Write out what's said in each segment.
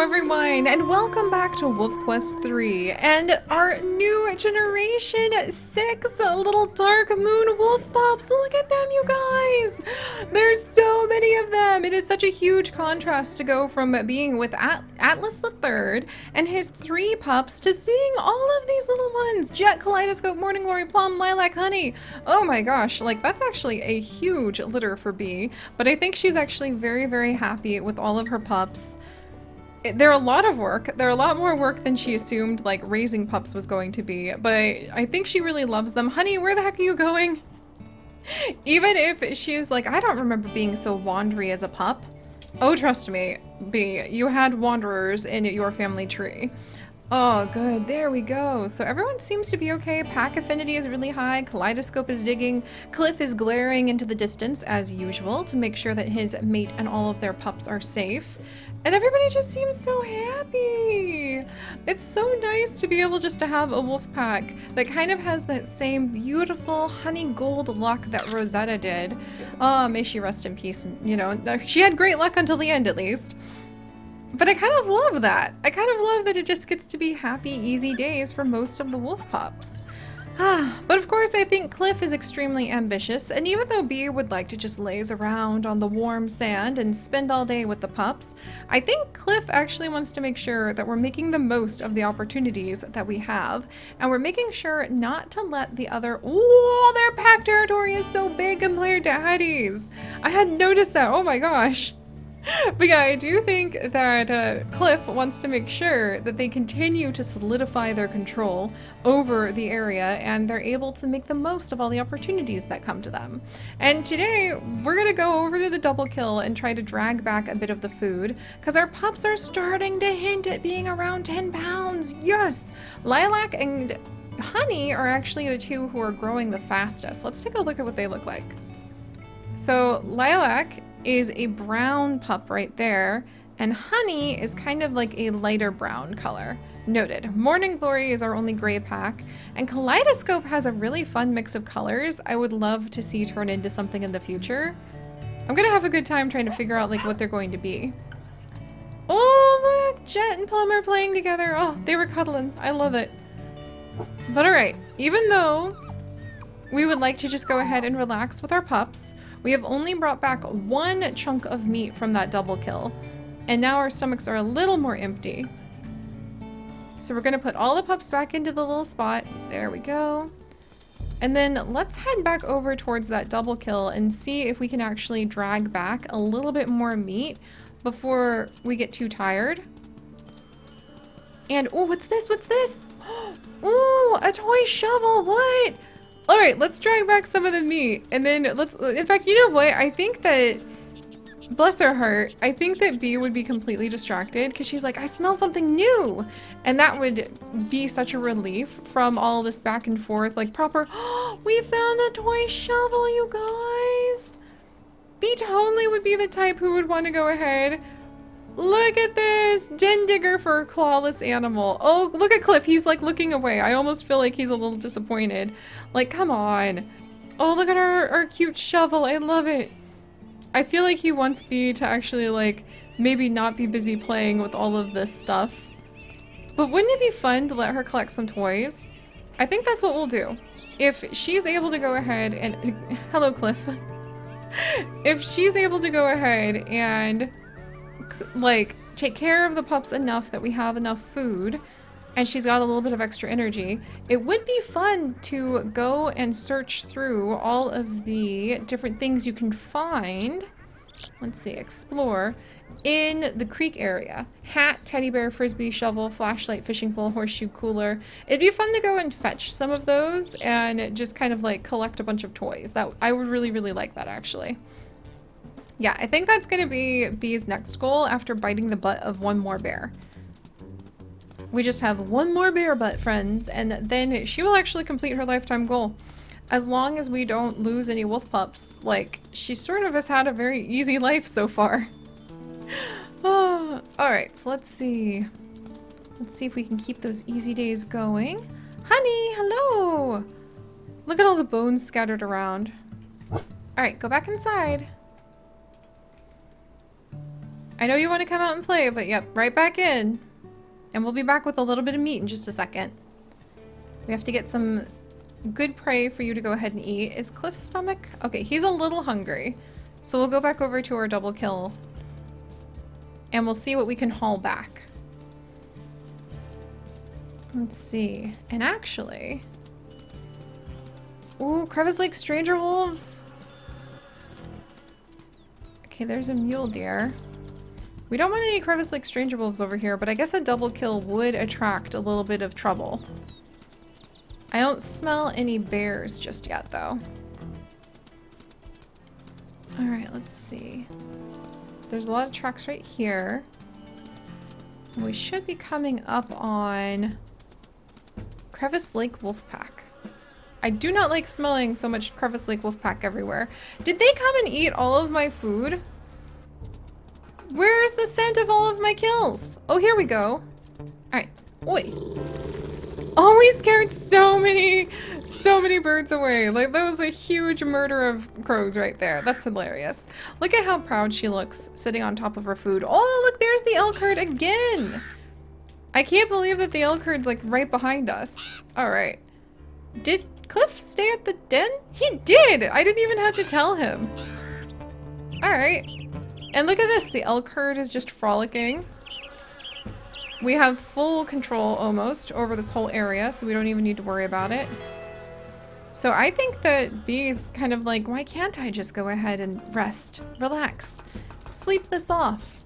everyone, and welcome back to Wolf Quest 3 and our new generation 6 little dark moon wolf pups. Look at them, you guys! There's so many of them! It is such a huge contrast to go from being with Atlas the Third and his 3 pups to seeing all of these little ones. Jet, Kaleidoscope, Morning Glory, Plum, Lilac, Honey. Oh my gosh, like that's actually a huge litter for Bee, but I think she's actually very, very happy with all of her pups. They're a lot of work. They're a lot more work than she assumed, like, raising pups was going to be, but I think she really loves them. Honey, where the heck are you going? Even if she's like, I don't remember being so wandery as a pup. Oh, trust me, Bee, you had wanderers in your family tree. Oh, good. There we go. So everyone seems to be okay. Pack affinity is really high. Kaleidoscope is digging. Cliff is glaring into the distance, as usual, to make sure that his mate and all of their pups are safe. And everybody just seems so happy. It's so nice to be able just to have a wolf pack that kind of has that same beautiful honey gold luck that Rosetta did. May she rest in peace. You know, she had great luck until the end, at least. But I kind of love that. I kind of love that it just gets to be happy, easy days for most of the wolf pups. But of course, I think Cliff is extremely ambitious, and even though Bee would like to just laze around on the warm sand and spend all day with the pups, I think Cliff actually wants to make sure that we're making the most of the opportunities that we have, and we're making sure not to let the other— oh, their pack territory is so big compared to Addie's! I hadn't noticed that, oh my gosh! But yeah, I do think that Cliff wants to make sure that they continue to solidify their control over the area and they're able to make the most of all the opportunities that come to them. And today, we're gonna go over to the double kill and try to drag back a bit of the food because our pups are starting to hint at being around 10 pounds. Yes! Lilac and Honey are actually the 2 who are growing the fastest. Let's take a look at what they look like. So Lilac is a brown pup right there, and Honey is kind of like a lighter brown color. Noted. Morning Glory is our only gray pack, and Kaleidoscope has a really fun mix of colors I would love to see turn into something in the future. I'm gonna have a good time trying to figure out like what they're going to be. Oh look! Jet and Plum are playing together. Oh, they were cuddling. I love it. But alright, even though we would like to just go ahead and relax with our pups, we have only brought back 1 chunk of meat from that double kill, and now our stomachs are a little more empty. So we're gonna put all the pups back into the little spot. There we go. And then let's head back over towards that double kill and see if we can actually drag back a little bit more meat before we get too tired. And, oh, what's this? What's this? Oh, a toy shovel, what? All right, let's drag back some of the meat, and then let's— in fact, you know what? I think that, bless her heart, I think that Bee would be completely distracted because she's like, I smell something new. And that would be such a relief from all this back and forth, like proper— oh, we found a toy shovel, you guys. Bee totally would be the type who would want to go ahead. Look at this! Den digger for a clawless animal. Oh, look at Cliff. He's like looking away. I almost feel like he's a little disappointed. Like, come on. Oh, look at our cute shovel. I love it. I feel like he wants Bee to actually like maybe not be busy playing with all of this stuff. But wouldn't it be fun to let her collect some toys? I think that's what we'll do. If she's able to go ahead and— hello, Cliff. If she's able to go ahead and like take care of the pups enough that we have enough food and she's got a little bit of extra energy, it would be fun to go and search through all of the different things you can find. Let's see, explore in the creek area. Hat, teddy bear, frisbee, shovel, flashlight, fishing pole, horseshoe, cooler. It'd be fun to go and fetch some of those and just kind of like collect a bunch of toys. That I would really, really like that actually. Yeah, I think that's gonna be Bee's next goal after biting the butt of 1 more bear. We just have 1 more bear butt, friends, and then she will actually complete her lifetime goal. As long as we don't lose any wolf pups, like, she sort of has had a very easy life so far. Oh, alright, so let's see. Let's see if we can keep those easy days going. Honey, hello! Look at all the bones scattered around. Alright, go back inside. I know you want to come out and play, but yep, right back in. And we'll be back with a little bit of meat in just a second. We have to get some good prey for you to go ahead and eat. Is Cliff's stomach? Okay, he's a little hungry. So we'll go back over to our double kill. And we'll see what we can haul back. Let's see. And actually... Ooh, Crevice Lake Stranger Wolves. Okay, there's a mule deer. We don't want any Crevice Lake Stranger Wolves over here, but I guess a double kill would attract a little bit of trouble. I don't smell any bears just yet, though. Alright, let's see. There's a lot of tracks right here. And we should be coming up on Crevice Lake Wolfpack. I do not like smelling so much Crevice Lake Wolfpack everywhere. Did they come and eat all of my food? Where's the scent of all of my kills? Oh, here we go. Alright. Oi. Oh, we scared so many birds away. Like, that was a huge murder of crows right there. That's hilarious. Look at how proud she looks sitting on top of her food. Oh, look, there's the elk herd again. I can't believe that the elk herd's like right behind us. Alright. Did Cliff stay at the den? He did! I didn't even have to tell him. Alright. And look at this. The elk herd is just frolicking. We have full control almost over this whole area, so we don't even need to worry about it. So I think that B is kind of like, why can't I just go ahead and rest, relax, sleep this off?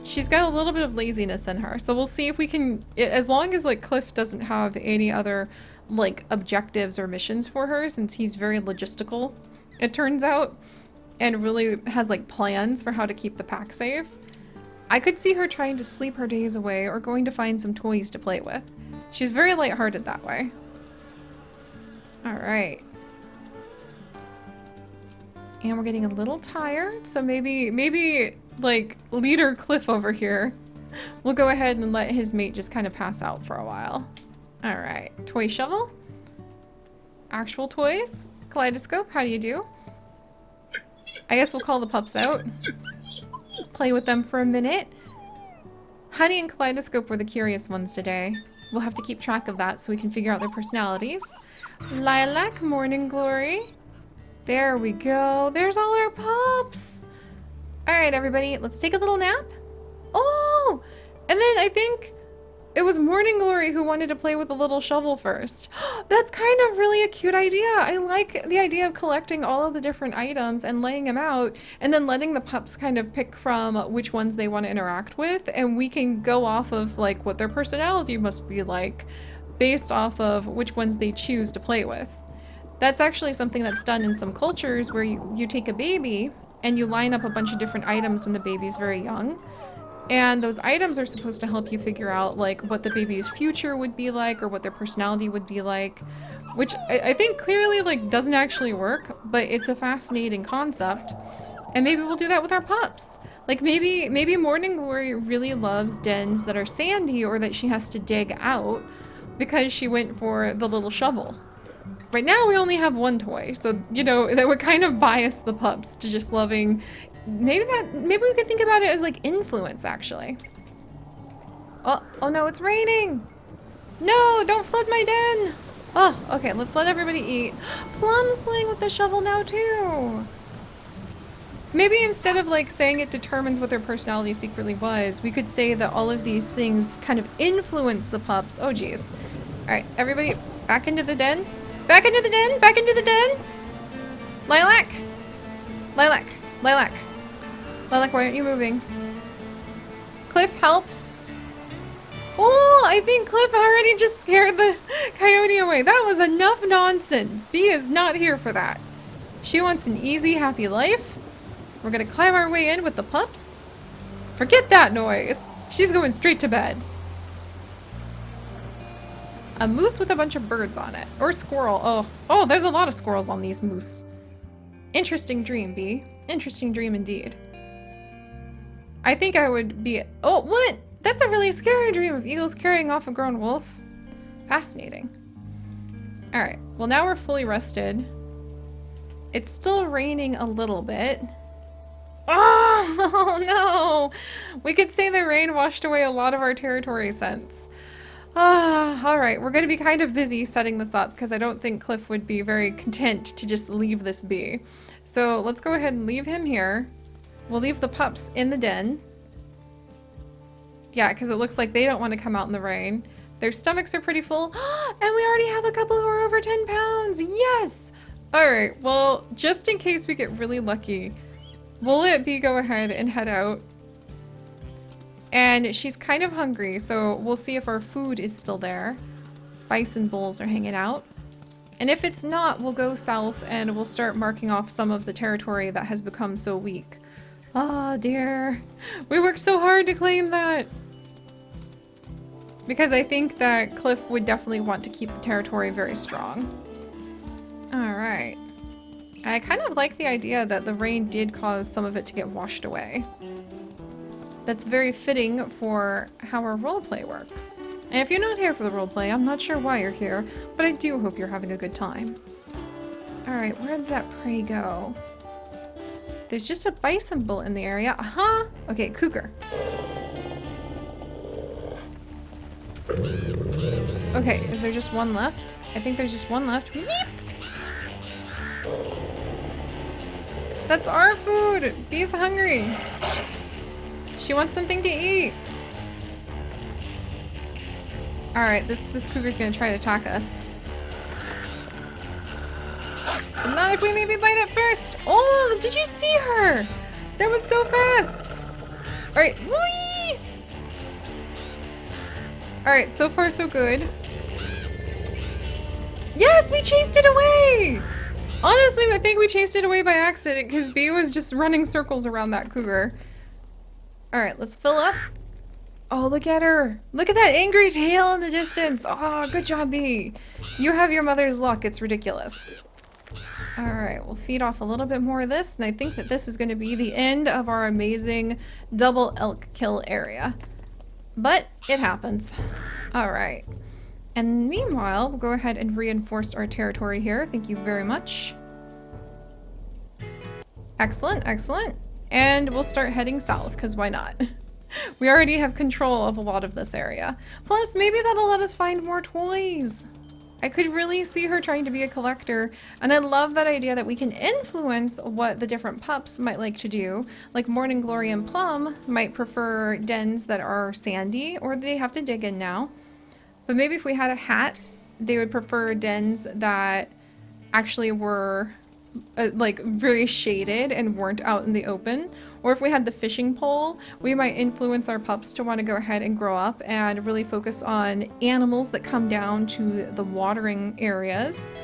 She's got a little bit of laziness in her, so we'll see if we can, as long as like Cliff doesn't have any other like objectives or missions for her, since he's very logistical, it turns out, and really has like plans for how to keep the pack safe. I could see her trying to sleep her days away or going to find some toys to play with. She's very lighthearted that way. Alright. And we're getting a little tired, so maybe like leader Cliff over here will go ahead and let his mate just kind of pass out for a while. Alright. Toy shovel. Actual toys. Kaleidoscope, how do you do? I guess we'll call the pups out. Play with them for a minute. Honey and Kaleidoscope were the curious ones today. We'll have to keep track of that so we can figure out their personalities. Lilac, Morning Glory. There we go. There's all our pups. Alright, everybody, let's take a little nap. Oh! And then I think it was Morning Glory who wanted to play with a little shovel first. That's kind of really a cute idea. I like the idea of collecting all of the different items and laying them out and then letting the pups kind of pick from which ones they want to interact with, and we can go off of like what their personality must be like based off of which ones they choose to play with. That's actually something that's done in some cultures where you take a baby and you line up a bunch of different items when the baby's very young. And those items are supposed to help you figure out like what the baby's future would be like or what their personality would be like, which I think clearly like doesn't actually work, but it's a fascinating concept. And maybe we'll do that with our pups. Like maybe Morning Glory really loves dens that are sandy or that she has to dig out because she went for the little shovel. Right now we only have one toy, so you know that would kind of bias the pups to just loving. Maybe we could think about it as like influence, actually. Oh no, it's raining. No, don't flood my den. Oh, okay, let's let everybody eat. Plum's playing with the shovel now too. Maybe instead of like saying it determines what their personality secretly was, we could say that all of these things kind of influence the pups. Oh geez. All right, everybody back into the den. Back into the den, back into the den. Lilac. Lilac, Lilac. Lilac, why aren't you moving? Cliff, help. Oh, I think Cliff already just scared the coyote away. That was enough nonsense. Bee is not here for that. She wants an easy, happy life. We're gonna climb our way in with the pups. Forget that noise. She's going straight to bed. A moose with a bunch of birds on it. Or squirrel. Oh, there's a lot of squirrels on these moose. Interesting dream, Bee. Interesting dream indeed. I think I would be... Oh, what? That's a really scary dream of eagles carrying off a grown wolf. Fascinating. Alright, well now we're fully rested. It's still raining a little bit. Oh, no! We could say the rain washed away a lot of our territory sense. Alright, we're gonna be kind of busy setting this up because I don't think Cliff would be very content to just leave this be. So let's go ahead and leave him here. We'll leave the pups in the den. Yeah, because it looks like they don't want to come out in the rain. Their stomachs are pretty full. And we already have a couple who are over 10 pounds. Yes! Alright, well, just in case we get really lucky, we'll let Bee go ahead and head out. And she's kind of hungry, so we'll see if our food is still there. Bison bulls are hanging out. And if it's not, we'll go south and we'll start marking off some of the territory that has become so weak. Oh dear. We worked so hard to claim that. Because I think that Cliff would definitely want to keep the territory very strong. Alright. I kind of like the idea that the rain did cause some of it to get washed away. That's very fitting for how our roleplay works. And if you're not here for the roleplay, I'm not sure why you're here, but I do hope you're having a good time. Alright, where did that prey go? There's just a bison bull in the area. Uh-huh! Okay, cougar. Okay, is there just one left? I think there's just one left. Weep! That's our food! Bee's hungry! She wants something to eat! Alright, this cougar's gonna try to attack us. But not if we maybe bite it first! Oh, did you see her? That was so fast! Alright, whee! Alright, so far so good. Yes, we chased it away! Honestly, I think we chased it away by accident because Bee was just running circles around that cougar. Alright, let's fill up. Oh, look at her. Look at that angry tail in the distance. Oh, good job, Bee. You have your mother's luck. It's ridiculous. Alright, we'll feed off a little bit more of this, and I think that this is going to be the end of our amazing double elk kill area. But it happens. Alright. And meanwhile, we'll go ahead and reinforce our territory here. Thank you very much. Excellent, excellent. And we'll start heading south, because why not? We already have control of a lot of this area. Plus, maybe that'll let us find more toys. I could really see her trying to be a collector, and I love that idea that we can influence what the different pups might like to do. Like Morning Glory and Plum might prefer dens that are sandy, or they have to dig in now. But maybe if we had a hat, they would prefer dens that actually were like very shaded and weren't out in the open. Or if we had the fishing pole, we might influence our pups to want to go ahead and grow up and really focus on animals that come down to the watering areas.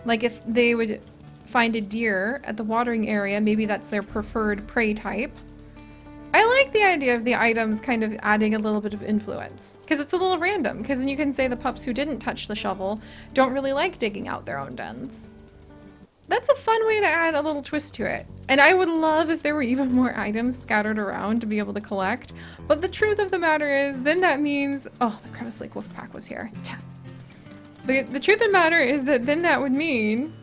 Like if they would find a deer at the watering area, maybe that's their preferred prey type. I like the idea of the items kind of adding a little bit of influence, because it's a little random, because then you can say the pups who didn't touch the shovel don't really like digging out their own dens. That's a fun way to add a little twist to it. And I would love if there were even more items scattered around to be able to collect. But the truth of the matter is, then that means... Oh, the Crevice Lake Wolf Pack was here. The truth of the matter is that then that would mean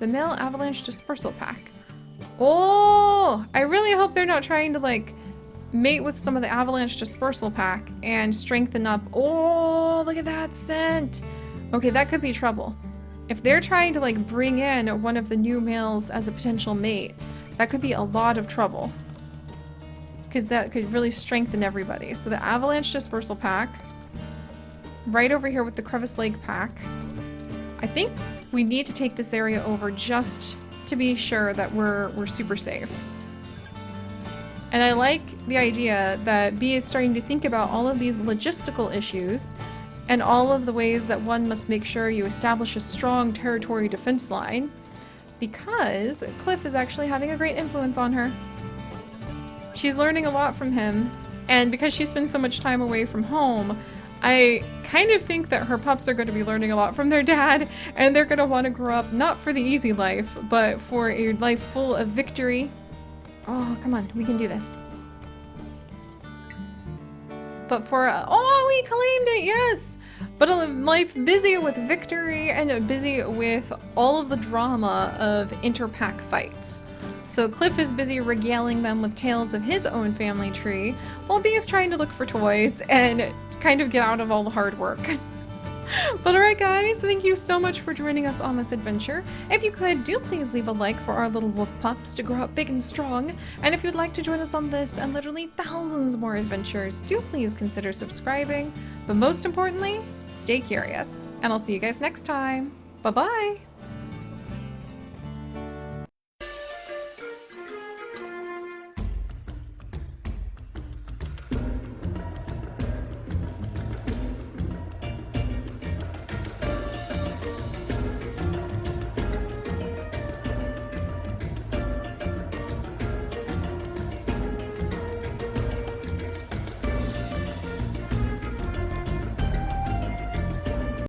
the Male Avalanche Dispersal Pack. Oh! I really hope they're not trying to, like, mate with some of the Avalanche Dispersal Pack and strengthen up... Oh, look at that scent! Okay, that could be trouble. If they're trying to like bring in one of the new males as a potential mate, that could be a lot of trouble. Because that could really strengthen everybody. So the Avalanche Dispersal Pack, right over here with the Crevice Lake Pack. I think we need to take this area over just to be sure that we're super safe. And I like the idea that Bee is starting to think about all of these logistical issues and all of the ways that one must make sure you establish a strong territory defense line, because Cliff is actually having a great influence on her. She's learning a lot from him, and because she spends so much time away from home, I kind of think that her pups are going to be learning a lot from their dad, and they're going to want to grow up not for the easy life, but for a life full of victory. Oh, come on, we can do this. But for oh, we claimed it, yes! But a life busy with victory and busy with all of the drama of inter-pack fights. So Cliff is busy regaling them with tales of his own family tree, while Bee is trying to look for toys and kind of get out of all the hard work. But alright guys, thank you so much for joining us on this adventure. If you could, do please leave a like for our little wolf pups to grow up big and strong. And if you'd like to join us on this and literally thousands more adventures, do please consider subscribing. But most importantly, stay curious. And I'll see you guys next time. Bye-bye!